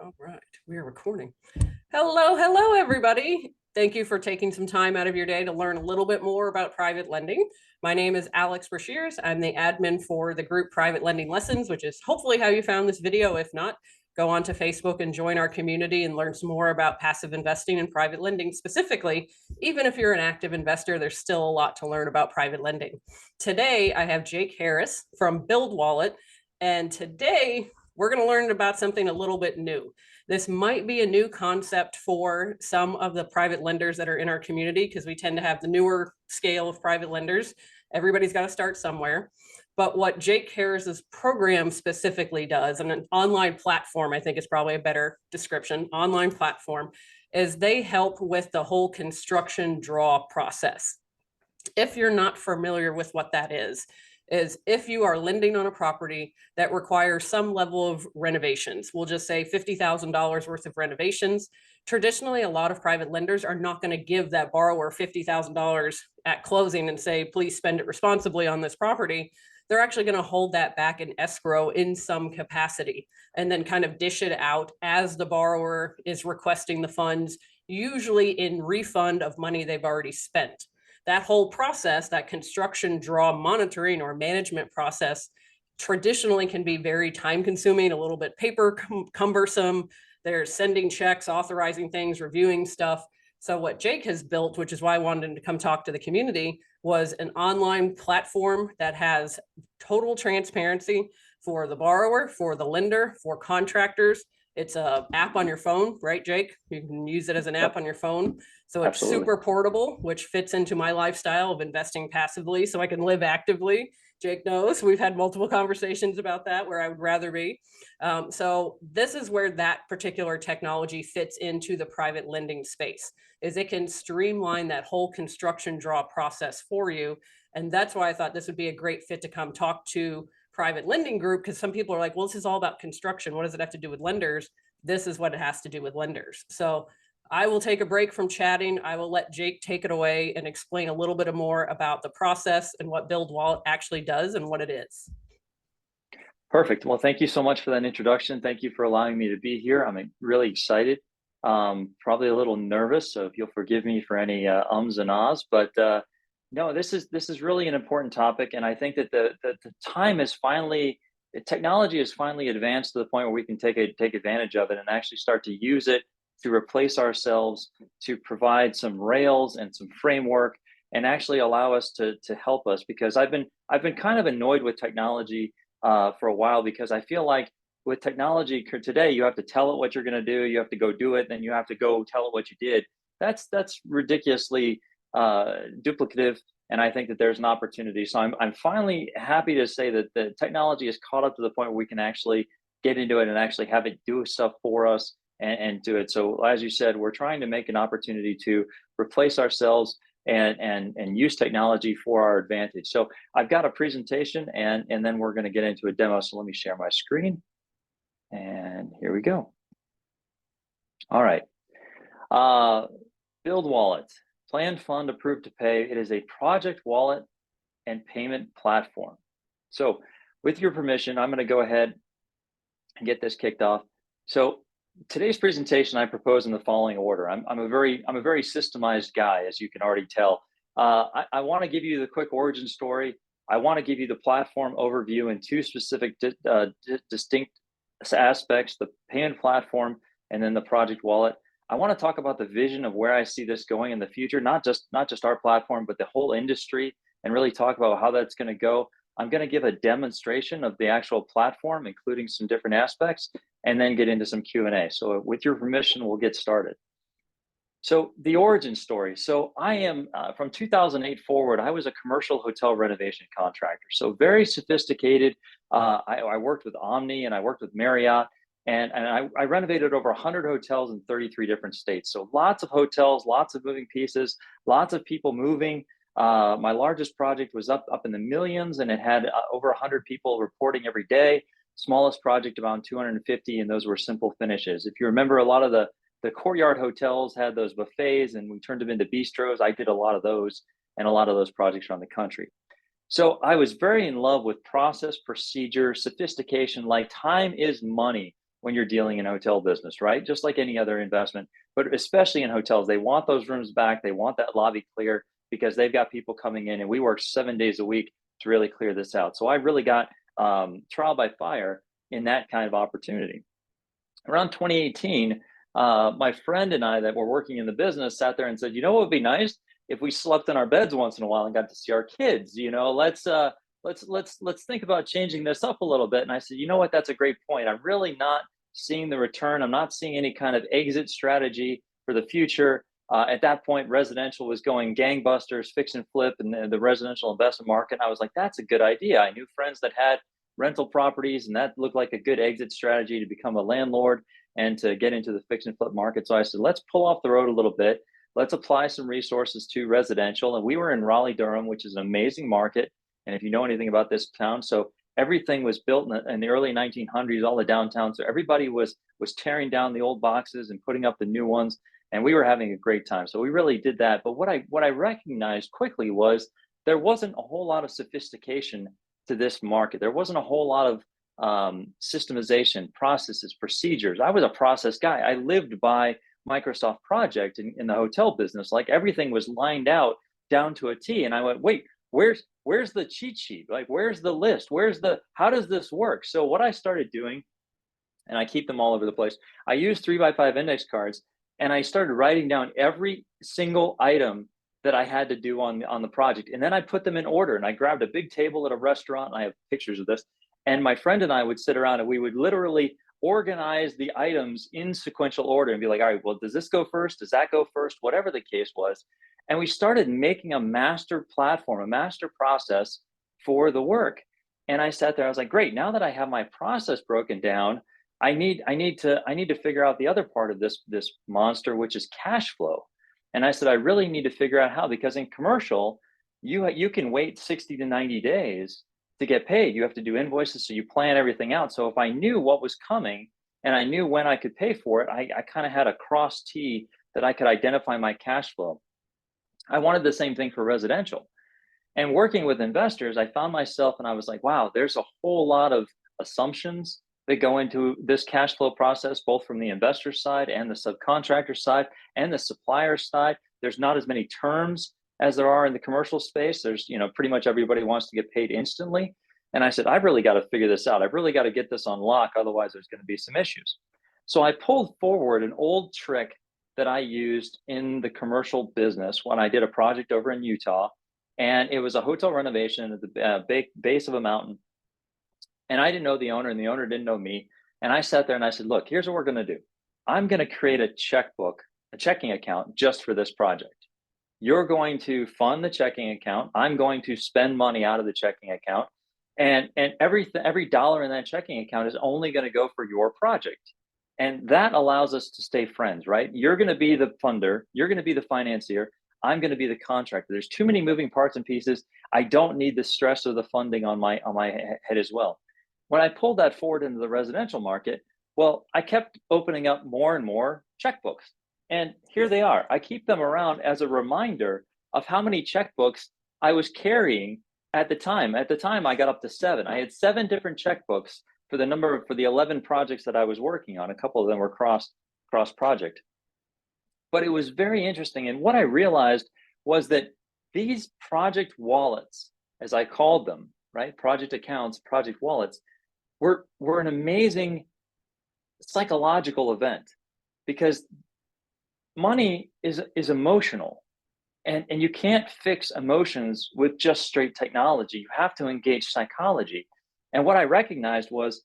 All right, we are recording. Hello, everybody. Thank you for taking some time out of your day to learn a little bit more about private lending. My name is Alex Brashears. I'm the admin for the group Private Lending Lessons, which is hopefully how you found this video. If not, go on to Facebook and join our community and learn some more about passive investing and private lending specifically. Even if you're an active investor, there's still a lot to learn about private lending. Today, I have Jake Harris from BuildWallet, and today we're going to learn about something a little bit new. This might be a new concept for some of the private lenders that are in our community because we tend to have the newer scale of private lenders. Everybody's got to start somewhere. But what Jake Harris's program specifically does, and an online platform, I think is probably a better description, online platform, is they help with the whole construction draw process. If you're not familiar with what that is if you are lending on a property that requires some level of renovations, we'll just say $50,000 worth of renovations. Traditionally, a lot of private lenders are not going to give that borrower $50,000 at closing and say, please spend it responsibly on this property. They're actually going to hold that back in escrow in some capacity and then kind of dish it out as the borrower is requesting the funds, usually in refund of money they've already spent. That whole process, that construction draw monitoring or management process, traditionally can be very time consuming, a little bit paper cumbersome. They're sending checks, authorizing things, reviewing stuff. So what Jake has built, which is why I wanted to come talk to the community, was an online platform that has total transparency for the borrower, for the lender, for contractors. It's an app on your phone, right, Jake? You can use it as an app on your phone. So it's Absolutely. super portable, which fits into my lifestyle of investing passively so I can live actively. Jake knows we've had multiple conversations about that, where I would rather be. So this is where that particular technology fits into the private lending space, is it can streamline that whole construction draw process for you. And that's why I thought this would be a great fit to come talk to private lending group, because some people are like, well, this is all about construction. What does it have to do with lenders? This is what it has to do with lenders. So I will take a break from chatting. I will let Jake take it away and explain a little bit more about the process and what BuildWallet actually does and what it is. Perfect. Well, thank you so much for that introduction. Thank you for allowing me to be here. I'm really excited, probably a little nervous, so if you'll forgive me for any ums and ahs, but no, this is really an important topic, and I think that the time is finally, the technology is finally advanced to the point where we can take advantage of it and actually start to use it to replace ourselves, to provide some rails and some framework, and actually allow us to help us. Because I've been kind of annoyed with technology for a while, because I feel like with technology today, you have to tell it what you're going to do, you have to go do it, then you have to go tell it what you did. That's ridiculously duplicative, and I think that there's an opportunity. So I'm finally happy to say that the technology is caught up to the point where we can actually get into it and actually have it do stuff for us and do it. So as you said, we're trying to make an opportunity to replace ourselves and use technology for our advantage. So I've got a presentation, and then we're going to get into a demo. So let me share my screen, and here we go. All right. BuildWallet, planned fund approved to pay. It is a project wallet and payment platform. So with your permission, I'm going to go ahead and get this kicked off. So today's presentation, I propose in the following order. I'm a very systemized guy, as you can already tell. I want to give you the quick origin story. I want to give you the platform overview in two specific distinct aspects: the payment platform and then the project wallet. I want to talk about the vision of where I see this going in the future, not just our platform, but the whole industry, and really talk about how that's going to go. I'm going to give a demonstration of the actual platform, including some different aspects, and then get into some Q&A. So with your permission, we'll get started. So the origin story. So I am, from 2008 forward, I was a commercial hotel renovation contractor. So very sophisticated. I worked with Omni and I worked with Marriott, and I renovated over 100 hotels in 33 different states. So lots of hotels, lots of moving pieces, lots of people moving. My largest project was up in the millions, and it had over 100 people reporting every day. Smallest project around 250, and those were simple finishes. If you remember, a lot of the Courtyard hotels had those buffets, and we turned them into bistros. I did a lot of those, and a lot of those projects around the country. So I was very in love with process, procedure, sophistication. Like, time is money. when you're dealing in hotel business, right? Just like any other investment, but especially in hotels, they want those rooms back. They want that lobby clear because they've got people coming in, and we work 7 days a week to really clear this out. So I really got trial by fire in that kind of opportunity. Around 2018, my friend and I that were working in the business sat there and said, you know what would be nice if we slept in our beds once in a while and got to see our kids. Let's think about changing this up a little bit. And I said, you know what, that's a great point. I'm really not seeing the return. I'm not seeing any kind of exit strategy for the future. At that point, residential was going gangbusters, fix and flip, and the residential investment market. And I was like, that's a good idea. I knew friends that had rental properties, and that looked like a good exit strategy to become a landlord and to get into the fix and flip market. So I said, let's pull off the road a little bit. Let's apply some resources to residential. And we were in Raleigh, Durham, which is an amazing market. And if you know anything about this town, so everything was built in the early 1900s, all the downtown. So everybody was tearing down the old boxes and putting up the new ones. And we were having a great time. So we really did that. But what I recognized quickly was there wasn't a whole lot of sophistication to this market. There wasn't a whole lot of systemization, processes, procedures. I was a process guy. I lived by Microsoft Project in the hotel business. Like everything was lined out down to a T. And I went, wait, where's the cheat sheet? Like, where's the list? How does this work? So what I started doing, and I keep them all over the place, I use 3x5 index cards, and I started writing down every single item that I had to do on the project. And then I put them in order, and I grabbed a big table at a restaurant, and I have pictures of this. And my friend and I would sit around and we would literally organize the items in sequential order and be like, all right, well, does this go first? Does that go first? Whatever the case was. And we started making a master platform, a master process for the work. And I sat there, I was like, great, now that I have my process broken down, I need to figure out the other part of this monster, which is cash flow. And I said, I really need to figure out how, because in commercial, you can wait 60 to 90 days to get paid. You have to do invoices, so you plan everything out. So if I knew what was coming and I knew when I could pay for it, I kind of had a cross T that I could identify my cash flow. I wanted the same thing for residential. And working with investors, I found myself and I was like, wow, there's a whole lot of assumptions that go into this cash flow process, both from the investor side and the subcontractor side and the supplier side. There's not as many terms as there are in the commercial space. There's, pretty much everybody wants to get paid instantly. And I said, I've really got to figure this out. I've really got to get this on lock. Otherwise, there's going to be some issues. So I pulled forward an old trick that I used in the commercial business when I did a project over in Utah. And it was a hotel renovation at the base of a mountain. And I didn't know the owner, and the owner didn't know me. And I sat there and I said, look, here's what we're going to do. I'm going to create a checking account just for this project. You're going to fund the checking account. I'm going to spend money out of the checking account. And every dollar in that checking account is only going to go for your project. And that allows us to stay friends, right? You're going to be the funder. You're going to be the financier. I'm going to be the contractor. There's too many moving parts and pieces. I don't need the stress of the funding on my head as well. When I pulled that forward into the residential market, well, I kept opening up more and more checkbooks. And here they are. I keep them around as a reminder of how many checkbooks I was carrying at the time. At the time, I got up to 7. I had 7 different checkbooks for the 11 projects that I was working on. A couple of them were cross project. But it was very interesting. And what I realized was that these project wallets, as I called them, right? Project accounts, project wallets, were an amazing psychological event, because money is emotional, and you can't fix emotions with just straight technology. You have to engage psychology. And what I recognized was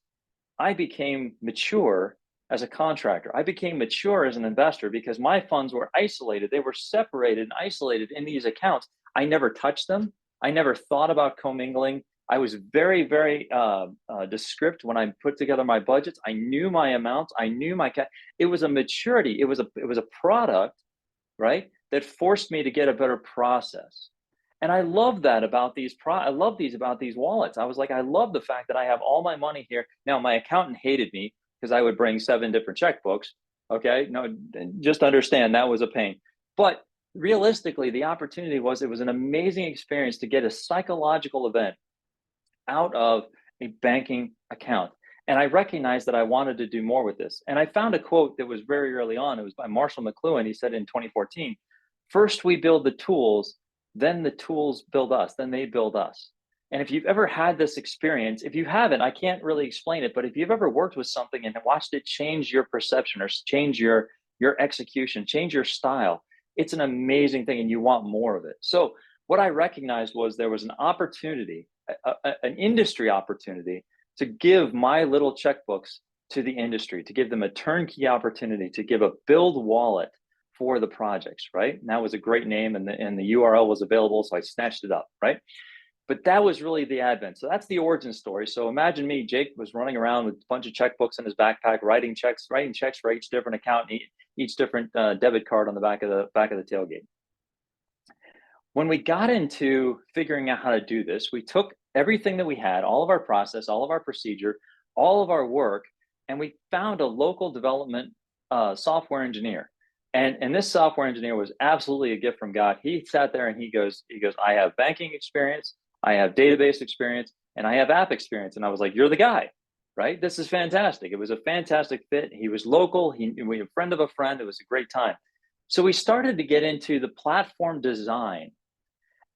I became mature as a contractor. I became mature as an investor because my funds were isolated. They were separated and isolated in these accounts. I never touched them. I never thought about commingling. I was very, very descriptive when I put together my budgets. I knew my amounts. I knew my it was a maturity. It was a product, right, that forced me to get a better process. And I love that about these about these wallets. I was like, I love the fact that I have all my money here. Now, my accountant hated me because I would bring 7 different checkbooks. Okay, no, just understand that was a pain. But realistically, the opportunity was, it was an amazing experience to get a psychological event out of a banking account. And I recognized that I wanted to do more with this. And I found a quote that was very early on. It was by Marshall McLuhan. He said in 2014, first we build the tools, then the tools build us, then they build us. And if you've ever had this experience, if you haven't, I can't really explain it, but if you've ever worked with something and watched it change your perception or change your execution, change your style, it's an amazing thing and you want more of it. So what I recognized was there was an opportunity, an industry opportunity to give my little checkbooks to the industry, to give them a turnkey opportunity, to give a BuildWallet for the projects, right? And that was a great name and the URL was available, so I snatched it up, right? But that was really the advent. So that's the origin story. So imagine me, Jake was running around with a bunch of checkbooks in his backpack, writing checks for each different account, each different debit card on the back of the tailgate. When we got into figuring out how to do this, we took everything that we had, all of our process, all of our procedure, all of our work, and we found a local development software engineer. And this software engineer was absolutely a gift from God. He sat there and he goes, I have banking experience, I have database experience, and I have app experience. And I was like, you're the guy, right? This is fantastic. It was a fantastic fit. He was local. We a friend of a friend. It was a great time. So we started to get into the platform design.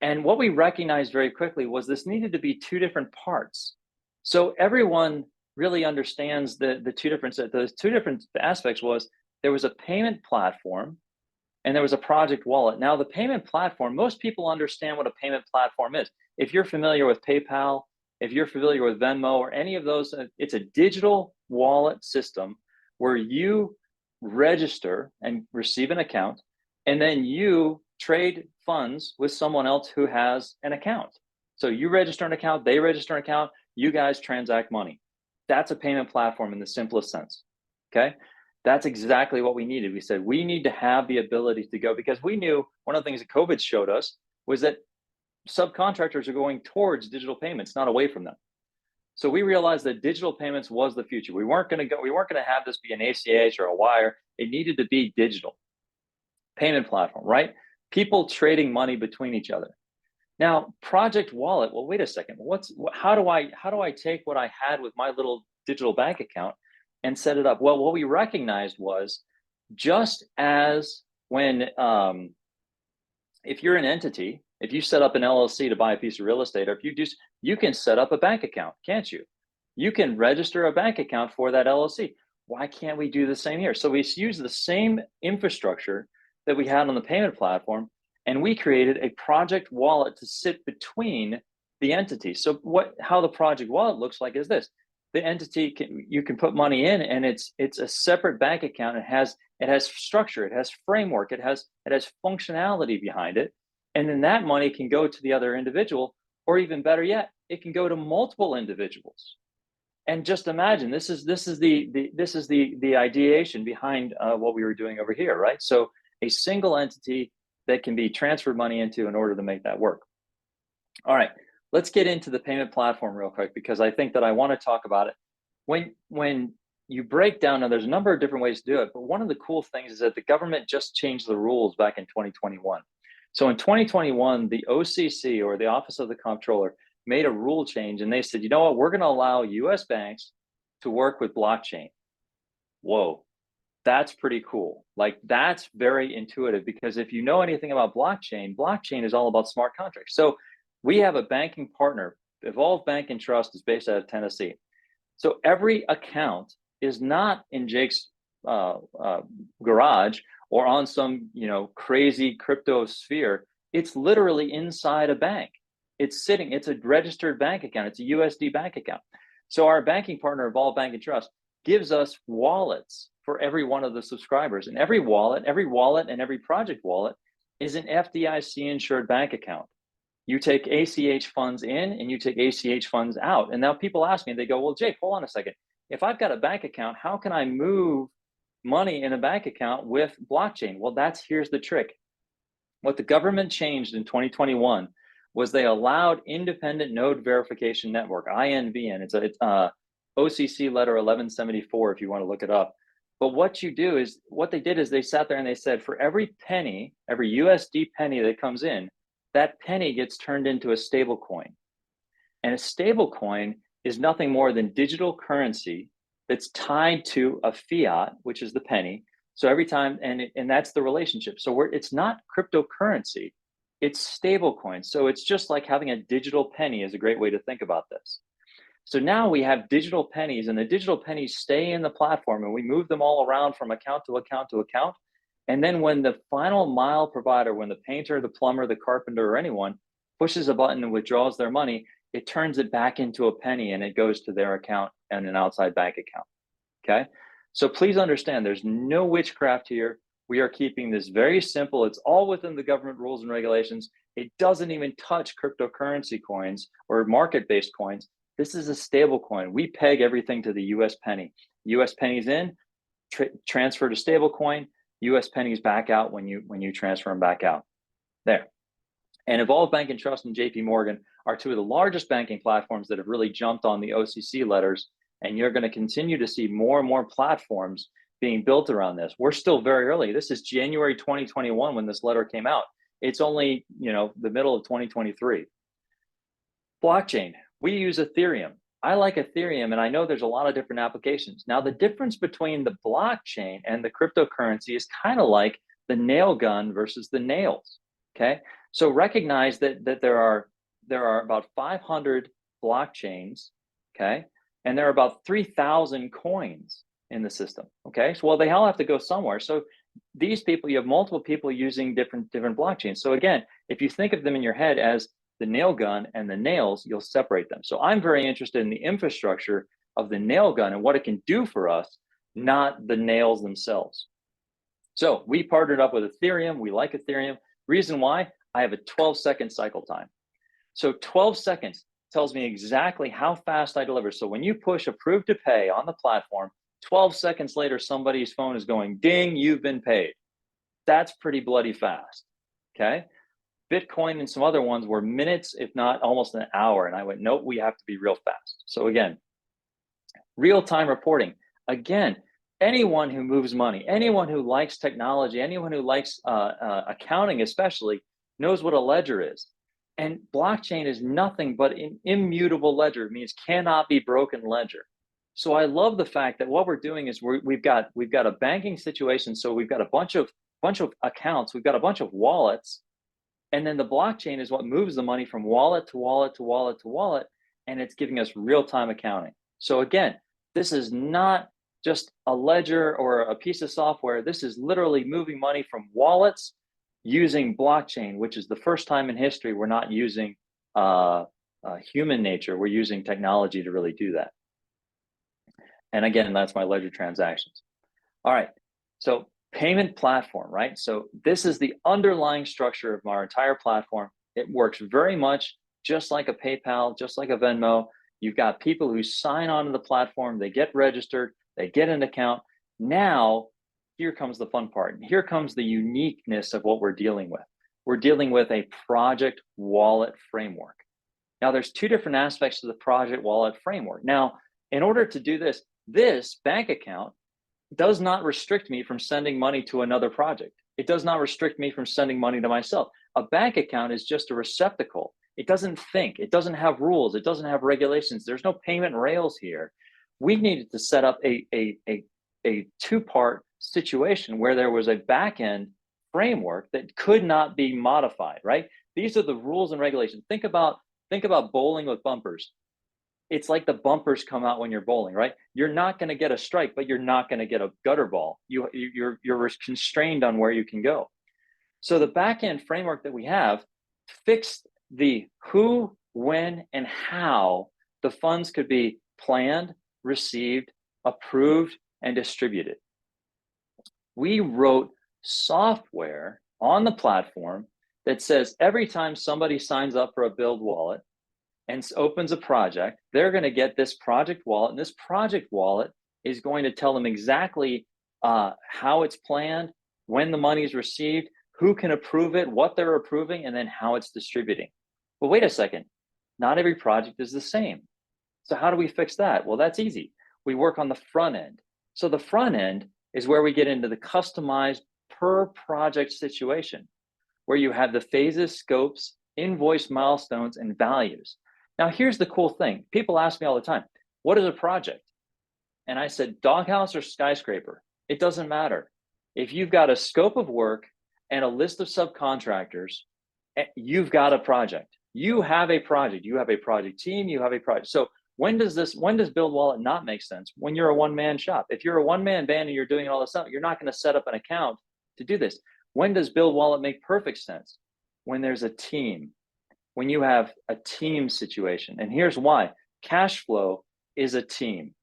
And what we recognized very quickly was this needed to be two different parts. So everyone really understands those two different aspects was there was a payment platform and there was a project wallet. Now the payment platform, most people understand what a payment platform is. If you're familiar with PayPal, if you're familiar with Venmo or any of those, it's a digital wallet system where you register and receive an account, and then you trade funds with someone else who has an account. So you register an account, they register an account, you guys transact money. That's a payment platform in the simplest sense, okay? That's exactly what we needed. We said, we need to have the ability to go, because we knew one of the things that COVID showed us was that subcontractors are going towards digital payments, not away from them. So we realized that digital payments was the future. We weren't going to have this be an ACH or a wire. It needed to be digital payment platform, right? People trading money between each other. Now, project wallet, well, wait a second. How do I take what I had with my little digital bank account and set it up? Well, what we recognized was, just as when, if you're an entity, if you set up an LLC to buy a piece of real estate, or if you do, you can set up a bank account, can't you? You can register a bank account for that LLC. Why can't we do the same here? So we use the same infrastructure that we had on the payment platform, and we created a project wallet to sit between the entities. So how the project wallet looks like is this: the entity you can put money in, and it's a separate bank account. It has structure, it has framework, it has functionality behind it, and then that money can go to the other individual, or even better yet, it can go to multiple individuals. And just imagine, this is the ideation behind what we were doing over here, right? So a single entity that can be transferred money into in order to make that work. All right, let's get into the payment platform real quick, because I think that I want to talk about it. When you break down, now there's a number of different ways to do it, but one of the cool things is that the government just changed the rules back in 2021. So in 2021, the OCC, or the Office of the Comptroller, made a rule change, and they said, you know what, we're going to allow US banks to work with blockchain. Whoa, that's pretty cool. Like, that's very intuitive, because if you know anything about blockchain is all about smart contracts. So we have a banking partner. Evolve Bank and Trust is based out of Tennessee. So every account is not in Jake's garage or on some crazy crypto sphere. It's literally inside a bank. It's a registered bank account. It's a USD bank account. So our banking partner, Evolve Bank and Trust, gives us wallets for every one of the subscribers. And every wallet and every project wallet is an FDIC insured bank account. You take ACH funds in and you take ACH funds out. And now people ask me, they go, well, Jake, hold on a second. If I've got a bank account, how can I move money in a bank account with blockchain? Well, here's the trick. What the government changed in 2021 was they allowed independent node verification network, INVN. It's OCC letter 1174 if you want to look it up. But what they did is they sat there and they said, for every penny, every USD penny that comes in, that penny gets turned into a stable coin. And a stable coin is nothing more than digital currency that's tied to a fiat, which is the penny. So every time, and that's the relationship. So it's not cryptocurrency, it's stable coins. So it's just like having a digital penny is a great way to think about this. So now we have digital pennies, and the digital pennies stay in the platform, and we move them all around from account to account to account. And then when the final mile provider, when the painter, the plumber, the carpenter, or anyone pushes a button and withdraws their money, it turns it back into a penny and it goes to their account and an outside bank account. Okay. So please understand there's no witchcraft here. We are keeping this very simple. It's all within the government rules and regulations. It doesn't even touch cryptocurrency coins or market-based coins. This is a stable coin. We peg everything to the US penny. US pennies in, transfer to stable coin, US pennies back out when you transfer them back out. There. And Evolve Bank and Trust and JP Morgan are two of the largest banking platforms that have really jumped on the OCC letters. And you're going to continue to see more and more platforms being built around this. We're still very early. This is January 2021 when this letter came out. It's only, the middle of 2023. Blockchain. We use Ethereum. I like Ethereum, and I know there's a lot of different applications. Now, the difference between the blockchain and the cryptocurrency is kind of like the nail gun versus the nails. Okay, so recognize that there are about 500 blockchains. Okay, and there are about 3,000 coins in the system. Okay, so well, they all have to go somewhere. So these people, you have multiple people using different blockchains. So again, if you think of them in your head as the nail gun and the nails, you'll separate them. So I'm very interested in the infrastructure of the nail gun and what it can do for us, not the nails themselves. So we partnered up with Ethereum. We like Ethereum. Reason why? I have a 12-second cycle time. So 12 seconds tells me exactly how fast I deliver. So when you push approve to pay on the platform, 12 seconds later, somebody's phone is going, ding, you've been paid. That's pretty bloody fast, okay? Bitcoin and some other ones were minutes, if not almost an hour. And I went, nope, we have to be real fast. So again, real-time reporting. Again, anyone who moves money, anyone who likes technology, anyone who likes accounting especially, knows what a ledger is. And blockchain is nothing but an immutable ledger. It means cannot be broken ledger. So I love the fact that what we're doing is we've got a banking situation. So we've got a bunch of accounts, we've got a bunch of wallets, and then the blockchain is what moves the money from wallet to wallet to wallet to wallet, and it's giving us real-time accounting. So again, this is not just a ledger or a piece of software. This is literally moving money from wallets using blockchain, which is the first time in history we're not using human nature. We're using technology to really do that. And again, that's my ledger transactions. All right, so payment platform, right? So this is the underlying structure of our entire platform. It works very much just like a PayPal, just like a Venmo. You've got people who sign on to the platform, they get registered, they get an account. Now, here comes the fun part. And here comes the uniqueness of what we're dealing with. We're dealing with a project wallet framework. Now, there's two different aspects to the project wallet framework. Now, in order to do this, this bank account does not restrict me from sending money to another project. It does not restrict me from sending money to myself. A bank account is just a receptacle. It doesn't think, it doesn't have rules, it doesn't have regulations. There's no payment rails here. We needed to set up a two-part situation where there was a back-end framework that could not be modified, right? These are the rules and regulations. Think about bowling with bumpers. It's like the bumpers come out when you're bowling, right? You're not going to get a strike, but you're not going to get a gutter ball. You're constrained on where you can go. So the back-end framework that we have fixed the who, when, and how the funds could be planned, received, approved, and distributed. We wrote software on the platform that says every time somebody signs up for a BuildWallet and opens a project, they're going to get this project wallet, and this project wallet is going to tell them exactly how it's planned, when the money is received, who can approve it, what they're approving, and then how it's distributing. But wait a second, not every project is the same. So how do we fix that? Well, that's easy. We work on the front end. So the front end is where we get into the customized per project situation, where you have the phases, scopes, invoice milestones, and values. Now, here's the cool thing. People ask me all the time, what is a project? And I said, doghouse or skyscraper, it doesn't matter. If you've got a scope of work and a list of subcontractors, you've got a project. You have a project. You have a project team. You have a project. So when does BuildWallet not make sense? When you're a one-man shop. If you're a one-man band and you're doing all this stuff, you're not going to set up an account to do this. When does BuildWallet make perfect sense? When there's a team. When you have a team situation. And here's why. Cash flow is a team.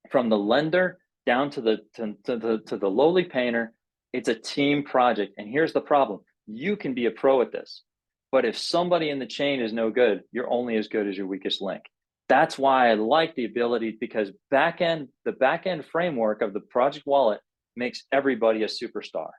From the lender down to the lowly painter, it's a team project. And here's the problem. You can be a pro at this, but if somebody in the chain is no good, you're only as good as your weakest link. That's why I like the ability, because the back end framework of the project wallet makes everybody a superstar.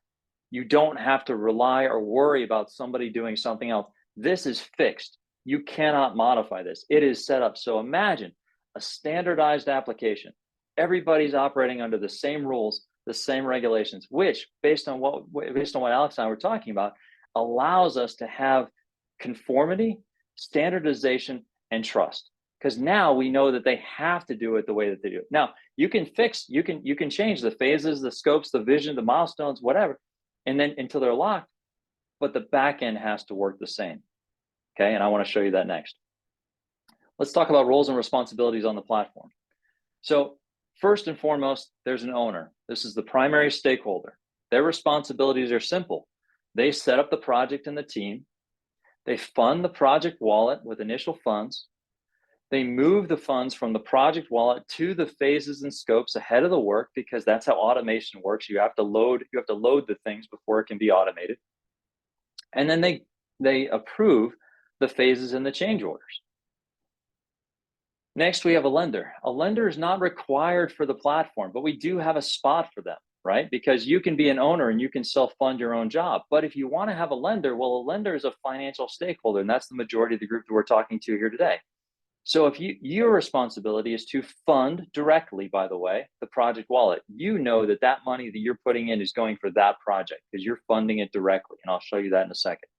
You don't have to rely or worry about somebody doing something else. This is fixed. You cannot modify this. It is set up. So imagine a standardized application. Everybody's operating under the same rules, the same regulations, which based on what Alex and I were talking about, allows us to have conformity, standardization, and trust. Because now we know that they have to do it the way that they do it. Now you can change the phases, the scopes, the vision, the milestones, whatever, and then until they're locked, but the back end has to work the same. Okay, and I want to show you that next. Let's talk about roles and responsibilities on the platform. So first and foremost, there's an owner. This is the primary stakeholder. Their responsibilities are simple. They set up the project and the team. They fund the project wallet with initial funds. They move the funds from the project wallet to the phases and scopes ahead of the work, because that's how automation works. You have to load the things before it can be automated. And then they approve the phases and the change orders. Next, we have a lender. A lender is not required for the platform, but we do have a spot for them, right? Because you can be an owner and you can self-fund your own job. But if you want to have a lender, well, a lender is a financial stakeholder, and that's the majority of the group that we're talking to here today. So if your responsibility is to fund directly, by the way, the project wallet, you know that money that you're putting in is going for that project because you're funding it directly. And I'll show you that in a second.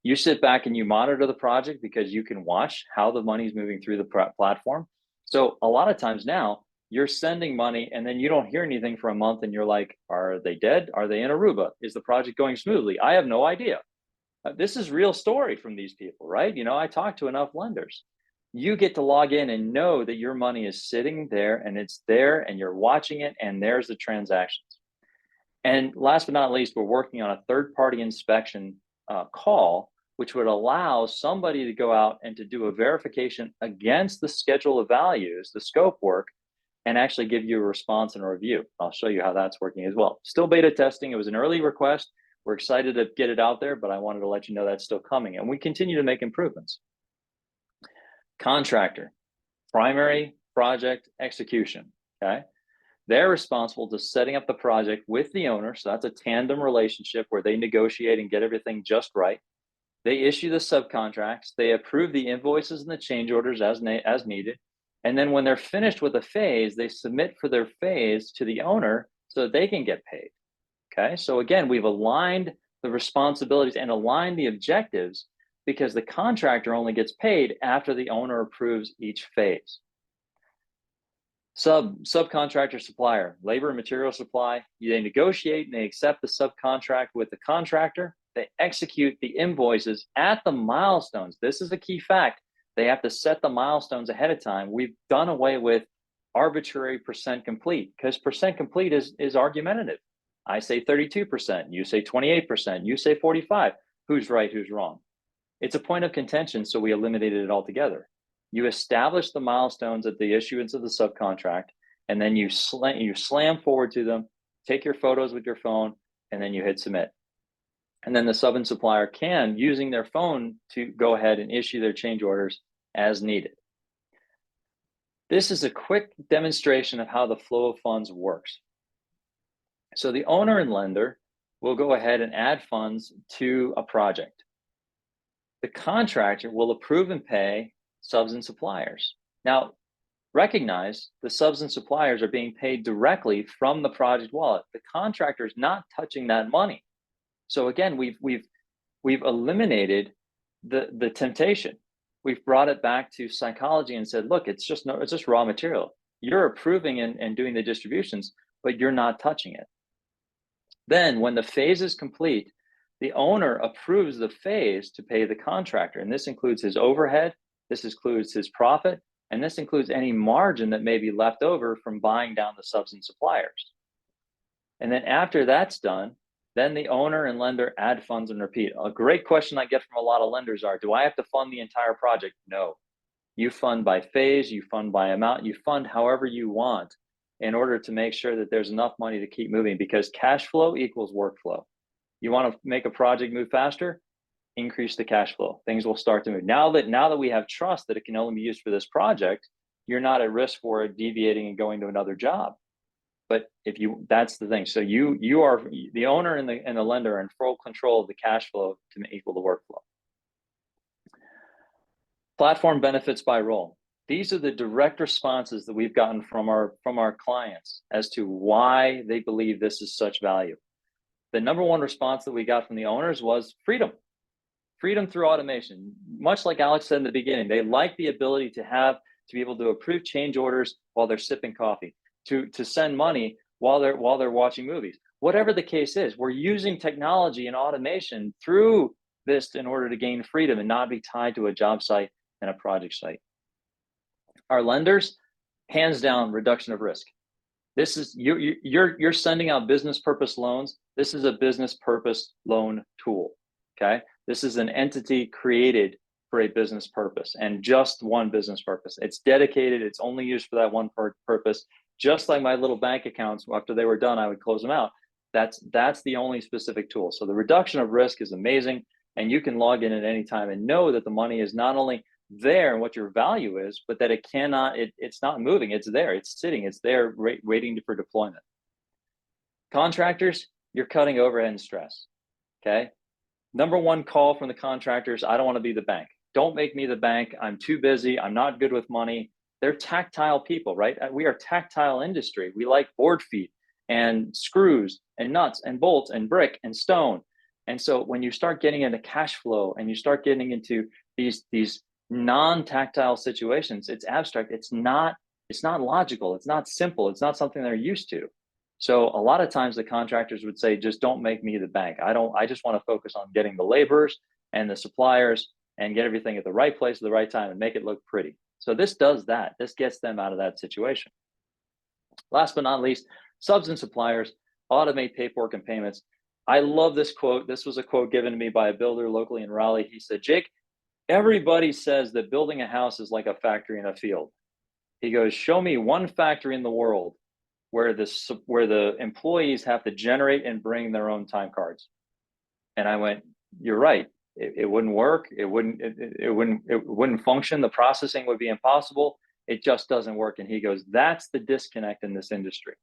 You sit back and you monitor the project because you can watch how the money is moving through the platform. So a lot of times now you're sending money and then you don't hear anything for a month and you're like, are they dead? Are they in Aruba? Is the project going smoothly? I have no idea. This is real story from these people, right? You know, I talk to enough lenders. You get to log in and know that your money is sitting there and it's there and you're watching it and there's the transactions. And last but not least, we're working on a third-party inspection call, which would allow somebody to go out and to do a verification against the schedule of values, the scope work, and actually give you a response and a review. I'll show you how that's working as well. Still beta testing. It was an early request. We're excited to get it out there, but I wanted to let you know that's still coming. And we continue to make improvements. Contractor, primary project execution, okay? They're responsible to setting up the project with the owner. So that's a tandem relationship where they negotiate and get everything just right. They issue the subcontracts. They approve the invoices and the change orders as needed. And then when they're finished with a phase, they submit for their phase to the owner so that they can get paid, okay? So again, we've aligned the responsibilities and aligned the objectives because the contractor only gets paid after the owner approves each phase. Subcontractor supplier, labor and material supply. They negotiate and they accept the subcontract with the contractor. They execute the invoices at the milestones. This is a key fact. They have to set the milestones ahead of time. We've done away with arbitrary percent complete because percent complete is argumentative. I say 32%, you say 28%, you say 45%. Who's right, who's wrong? It's a point of contention, so we eliminated it altogether. You establish the milestones at the issuance of the subcontract, and then you slam forward to them, take your photos with your phone, and then you hit submit. And then the sub and supplier can, using their phone, to go ahead and issue their change orders as needed. This is a quick demonstration of how the flow of funds works. So the owner and lender will go ahead and add funds to a project. The contractor will approve and pay subs and suppliers. Now, recognize the subs and suppliers are being paid directly from the project wallet. The contractor is not touching that money. So again, we've eliminated the temptation. we've brought it back to psychology and said, look, it's just raw material. You're approving and doing the distributions, but you're not touching it. Then when the phase is complete, the owner approves the phase to pay the contractor. And this includes his overhead, this includes his profit, and this includes any margin that may be left over from buying down the subs and suppliers. And then after that's done, then the owner and lender add funds and repeat. A great question I get from a lot of lenders are, do I have to fund the entire project? No. You fund by phase, you fund by amount, you fund however you want in order to make sure that there's enough money to keep moving, because cash flow equals workflow. You want to make a project move faster, increase the cash flow. Things will start to move. Now that we have trust that it can only be used for this project, you're not at risk for it deviating and going to another job. But that's the thing. So you are the owner and the lender are in full control of the cash flow to equal the workflow. Platform benefits by role. These are the direct responses that we've gotten from our clients as to why they believe this is such value. The number one response that we got from the owners was freedom. Freedom through automation. Much like Alex said in the beginning, they like the ability to be able to approve change orders while they're sipping coffee, to send money while they're watching movies. Whatever the case is, we're using technology and automation through this in order to gain freedom and not be tied to a job site and a project site. Our lenders, hands down, reduction of risk. This is you're sending out business purpose loans. This is a business purpose loan tool. Okay, this is an entity created for a business purpose and just one business purpose. It's dedicated. It's only used for that one purpose. Just like my little bank accounts, after they were done, I would close them out. That's the only specific tool. So the reduction of risk is amazing, and you can log in at any time and know that the money is not only there and what your value is, but that it's not moving. It's there. It's sitting. It's there waiting for deployment. Contractors, you're cutting overhead and stress. Okay. Number one call from the contractors: I don't want to be the bank. Don't make me the bank. I'm too busy. I'm not good with money. They're tactile people, right? We are tactile industry. We like board feet and screws and nuts and bolts and brick and stone. And so when you start getting into cash flow and you start getting into these non-tactile situations, it's abstract. It's not logical. It's not simple. It's not something they're used to. So a lot of times the contractors would say, just don't make me the bank. I just want to focus on getting the laborers and the suppliers and get everything at the right place at the right time and make it look pretty. So this does that. This gets them out of that situation. Last but not least, subs and suppliers, automate paperwork and payments. I love this quote. This was a quote given to me by a builder locally in Raleigh. He said, Jake, everybody says that building a house is like a factory in a field. He goes, show me one factory in the world where the employees have to generate and bring their own time cards. And I went, you're right. It wouldn't work. It wouldn't function. The processing would be impossible. It just doesn't work. And he goes, that's the disconnect in this industry.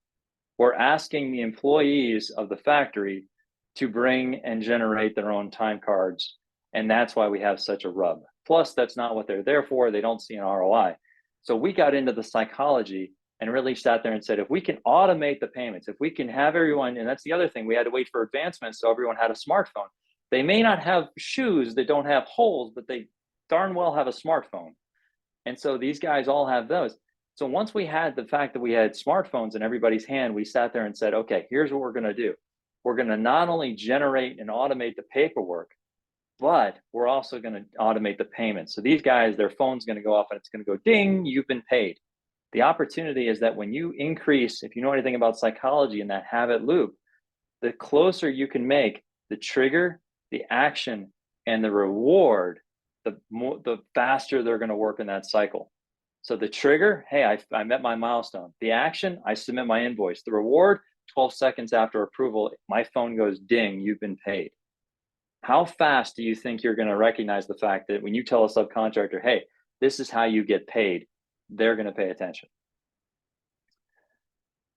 We're asking the employees of the factory to bring and generate their own time cards. And that's why we have such a rub. Plus, that's not what they're there for. They don't see an ROI. So we got into the psychology and really sat there and said, if we can automate the payments, if we can have everyone, and that's the other thing, we had to wait for advancements so everyone had a smartphone. They may not have shoes that don't have holes, but they darn well have a smartphone. And so these guys all have those. So once we had the fact that we had smartphones in everybody's hand, we sat there and said, okay, here's what we're going to do. We're going to not only generate and automate the paperwork, but we're also going to automate the payments. So these guys, their phone's going to go off and it's going to go ding, you've been paid. The opportunity is that when you increase, if you know anything about psychology in that habit loop, the closer you can make the trigger, the action, and the reward, the faster they're going to work in that cycle. So the trigger, hey, I met my milestone. The action, I submit my invoice. The reward, 12 seconds after approval, my phone goes ding, you've been paid. How fast do you think you're going to recognize the fact that when you tell a subcontractor, hey, this is how you get paid, they're going to pay attention?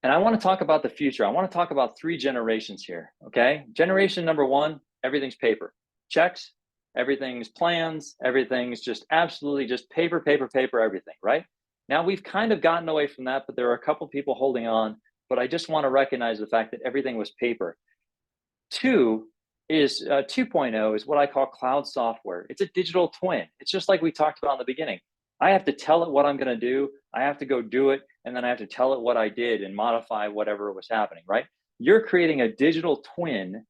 And I want to talk about the future. I want to talk about 3 generations here, okay? Generation number 1, everything's paper. Checks, everything's plans, everything's just absolutely just paper, everything, right? Now we've kind of gotten away from that, but there are a couple people holding on, but I just want to recognize the fact that everything was paper. 2, is 2.0 is what I call cloud software. It's a digital twin. It's just like we talked about in the beginning. I have to tell it what I'm going to do. I have to go do it. And then I have to tell it what I did and modify whatever was happening, right? You're creating a digital twin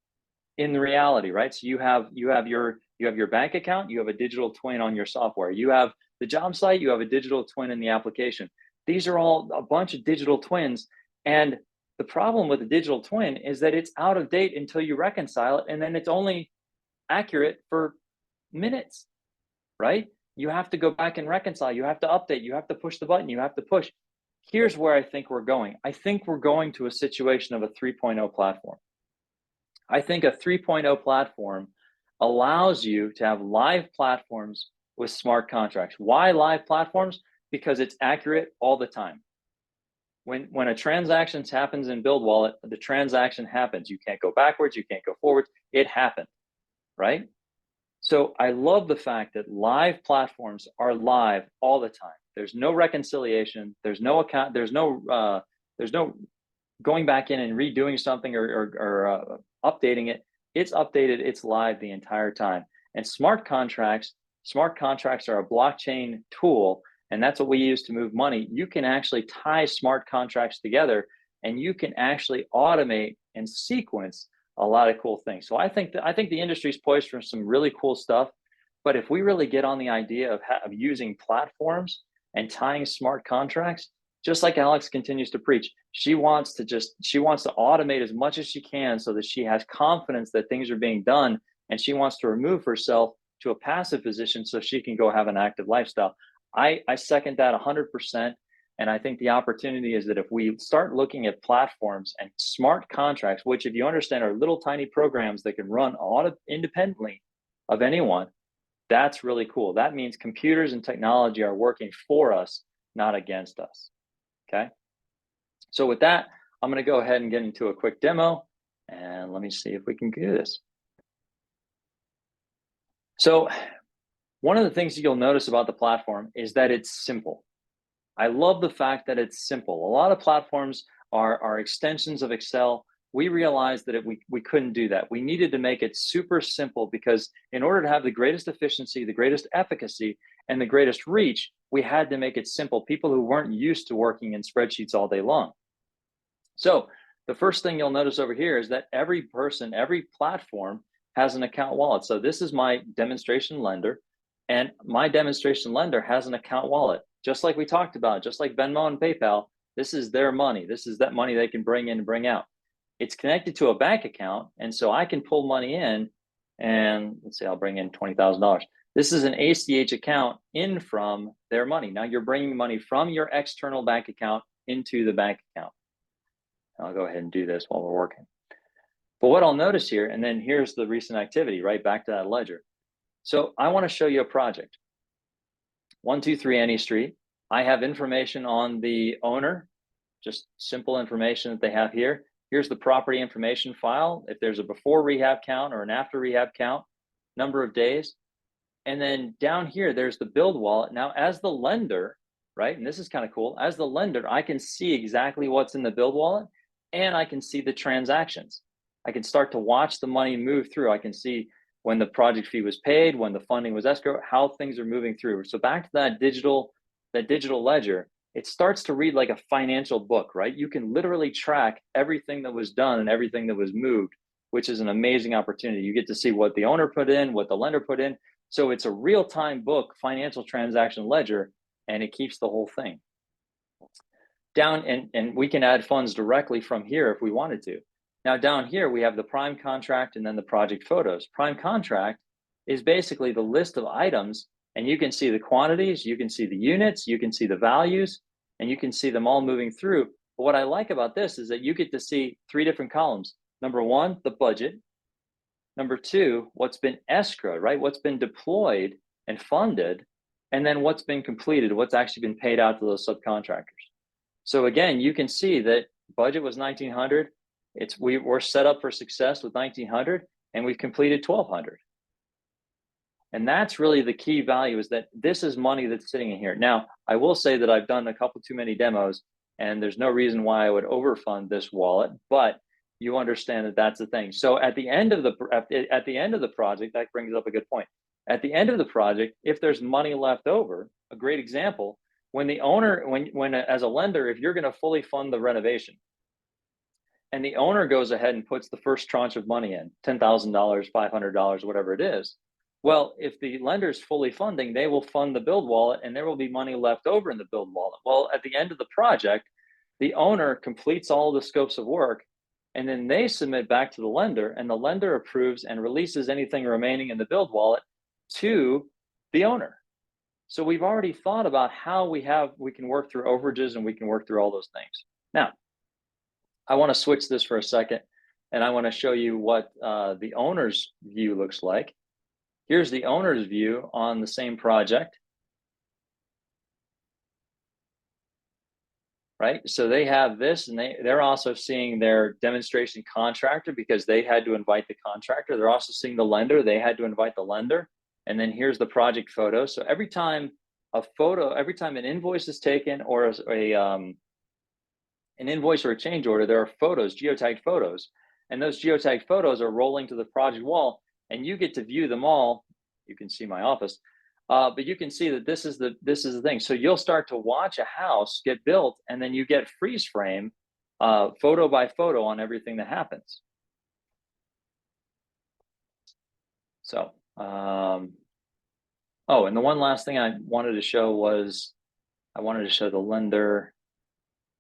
in the reality, right? So you have your bank account, you have a digital twin on your software. You have the job site, you have a digital twin in the application. These are all a bunch of digital twins. And the problem with the digital twin is that it's out of date until you reconcile it, and then it's only accurate for minutes, right? You have to go back and reconcile, you have to update, you have to push the button, you have to push. Here's where I think we're going. I think we're going to a situation of a 3.0 platform. I think a 3.0 platform allows you to have live platforms with smart contracts. Why live platforms? Because it's accurate all the time. When a transaction happens in BuildWallet, the transaction happens. You can't go backwards, you can't go forwards. It happened, right? So I love the fact that live platforms are live all the time. There's no reconciliation. There's no account. There's no going back in and redoing something or updating it. It's updated. It's live the entire time. And smart contracts are a blockchain tool, and that's what we use to move money. You can actually tie smart contracts together, and you can actually automate and sequence a lot of cool things. So I think the industry is poised for some really cool stuff. But if we really get on the idea of using platforms and tying smart contracts, just like Alex continues to preach, she wants to automate as much as she can so that she has confidence that things are being done, and she wants to remove herself to a passive position so she can go have an active lifestyle. I second that 100%. And I think the opportunity is that if we start looking at platforms and smart contracts, which if you understand are little tiny programs that can run independently of anyone, that's really cool. That means computers and technology are working for us, not against us. Okay. So with that, I'm going to go ahead and get into a quick demo, and let me see if we can do this. So one of the things you'll notice about the platform is that it's simple. I love the fact that it's simple. A lot of platforms are extensions of Excel. We realized that we couldn't do that. We needed to make it super simple, because in order to have the greatest efficiency, the greatest efficacy, and the greatest reach, we had to make it simple. People who weren't used to working in spreadsheets all day long. So the first thing you'll notice over here is that every platform has an account wallet. So this is my demonstration lender, and my demonstration lender has an account wallet. Just like we talked about, just like Venmo and PayPal, this is their money. This is that money they can bring in and bring out. It's connected to a bank account, and so I can pull money in, and let's say I'll bring in $20,000. This is an ACH account in from their money. Now you're bringing money from your external bank account into the bank account. I'll go ahead and do this while we're working. But what I'll notice here, and then here's the recent activity, right back to that ledger. So I want to show you a project. 123 Annie Street. I have information on the owner, just simple information that they have here. Here's the property information file. If there's a before rehab count or an after rehab count, number of days. And then down here, there's the BuildWallet. Now, as the lender, right, and this is kind of cool, as the lender, I can see exactly what's in the BuildWallet, and I can see the transactions. I can start to watch the money move through. I can see when the project fee was paid, when the funding was escrow, how things are moving through. So back to that digital ledger, it starts to read like a financial book, right? You can literally track everything that was done and everything that was moved, which is an amazing opportunity. You get to see what the owner put in, what the lender put in. So it's a real-time book, financial transaction ledger, and it keeps the whole thing down. And we can add funds directly from here if we wanted to. Now down here, we have the prime contract and then the project photos. Prime contract is basically the list of items, and you can see the quantities, you can see the units, you can see the values, and you can see them all moving through. But what I like about this is that you get to see 3 different columns. Number 1, the budget. Number 2, what's been escrowed, right? What's been deployed and funded, and then what's been completed, what's actually been paid out to those subcontractors. So again, you can see that budget was 1,900. We're set up for success with 1,900, and we've completed 1,200. And that's really the key value, is that this is money that's sitting in here. Now, I will say that I've done a couple too many demos, and there's no reason why I would overfund this wallet, but you understand that that's the thing. So at the end of the project, that brings up a good point. At the end of the project, if there's money left over, a great example, when the owner, when as a lender, if you're going to fully fund the renovation, and the owner goes ahead and puts the first tranche of money in, $10,000, $500, whatever it is. Well, if the lender's fully funding, they will fund the BuildWallet, and there will be money left over in the BuildWallet. Well, at the end of the project, the owner completes all the scopes of work, and then they submit back to the lender, and the lender approves and releases anything remaining in the BuildWallet to the owner. So we've already thought about how we can work through overages, and we can work through all those things. Now, I want to switch this for a second, and I want to show you what the owner's view looks like. Here's the owner's view on the same project. Right, so they have this, and they're also seeing their demonstration contractor because they had to invite the contractor. They're also seeing the lender. They had to invite the lender. And then here's the project photo. So every time an invoice is taken, or an invoice or a change order, there are photos, geotagged photos, and those geotagged photos are rolling to the project wall, and you get to view them all. You can see my office, but you can see that this is the thing. So you'll start to watch a house get built, and then you get freeze frame, photo by photo on everything that happens. So, oh, and the one last thing I wanted to show was, I wanted to show the lender